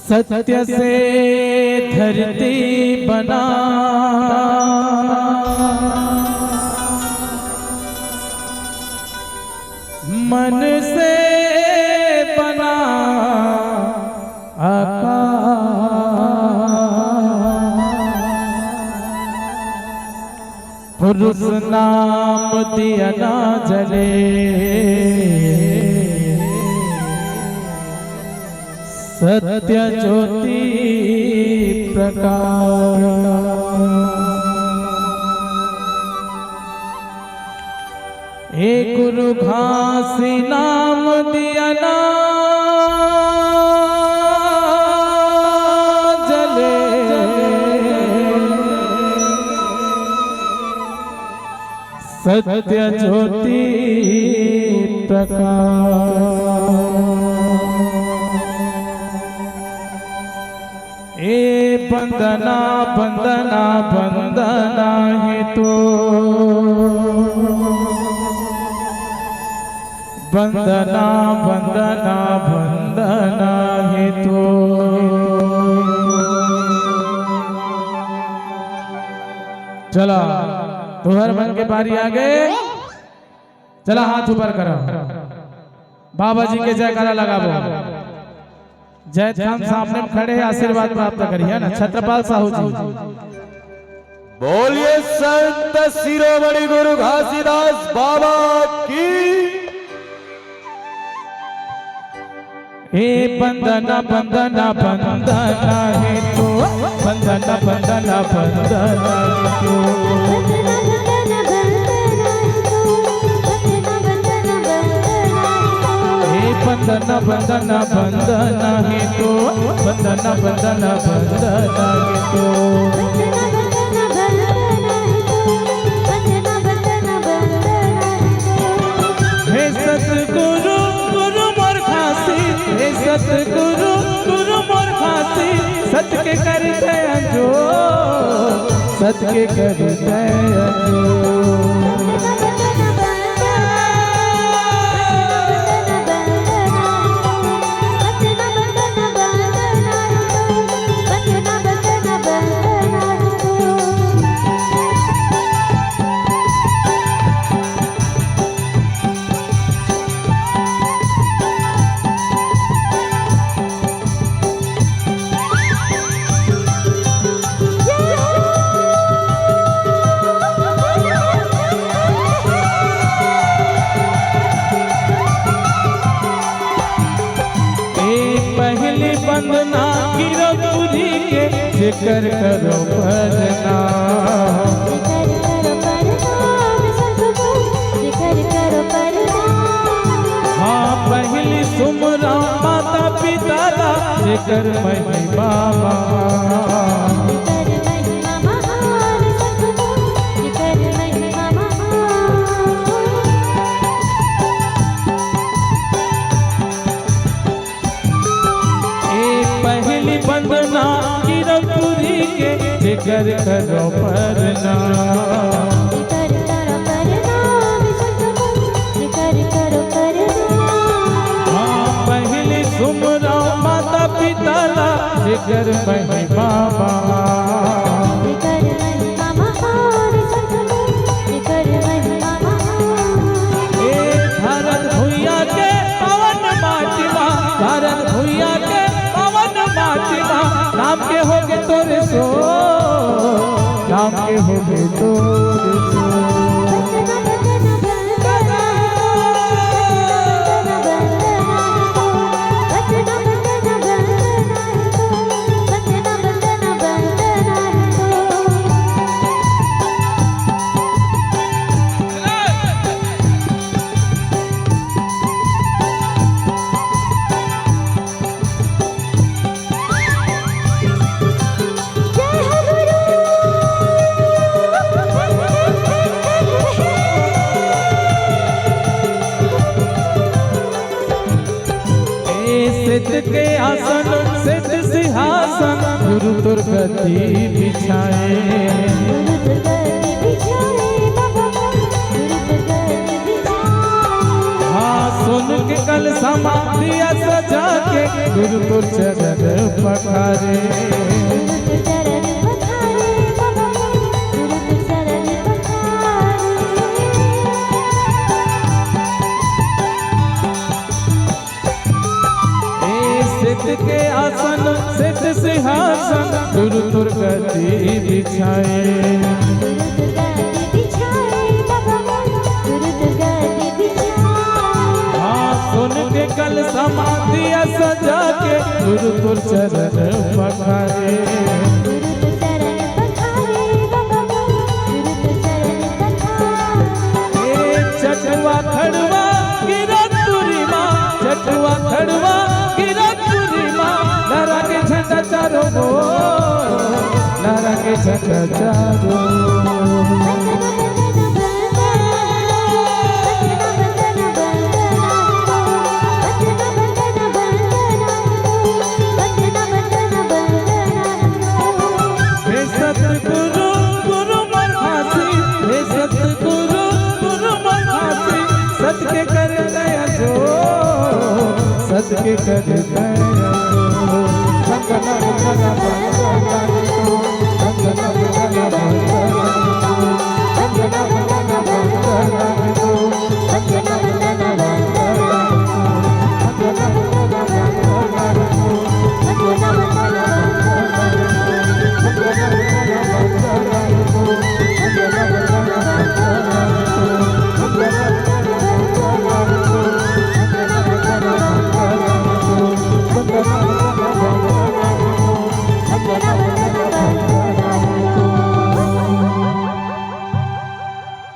सत्य से धरती बना, मन से बना पुरुष नाम दिया ना जले, सत्य ज्योति प्रकाश। हे गुरु घासी नाम दिया ना जले, सत्य ज्योति प्रकाश। ए बंदना बंदना बंदना है तो, बंदना बंदना बंदना है तो। चला तुहर मन के बारी आ गए, चला हाथ ऊपर करो, बाबा जी के जयकारा लगाओ। जय खान सामने खड़े हैं, आशीर्वाद प्राप्त करिए ना छत्रपाल साहू जी। बोलिए संत शिरोमणि गुरु घासीदास बाबा की। हे बंदना बंदना बंदना है तो, बंदना बंदना बंदना है तो। बंदना बंदना बंदना है तो, बंदना बंदना बंदना है तो। हे सतगुरु गुरु मोर घासी, हे सतगुरु गुरु मोर घासी, सत के कर दया जो, सत के कर दया जो। वंदना गिरो तुझी के, जिक्र करो भजना, हाँ पहली सुमरा माता पिता ला, जिक्र मही बाबा। वंदना गिरपुरी के, जिक्र करो परना, हाँ पहली सुमरा माता पिता ला, जिक्र मही बाबा। भारत भूया के पवन माटिवा, भारत भूया के नाम के होगे तोरे सो, नाम के होगे तोरे सो। सिद्ध के आसन सिद्ध सिंहासन, गुरु दुर्गति बिछाए, हाँ सुन के कल समाधिया सजा के, गुरु तुर चरण पखारे सिद्ध के आसन सिद्ध सिंहासन गुरु तुर गति बिछाए सुन के कल समाधि सजा के गुरु तुर चरण पखारे चटुआ खड़वा गिरा तुरी माँ चटुआ खड़वा गिरा तुरी माँ लहरा के झंडा चारो लहरा के झंडा चारो सत के कर दया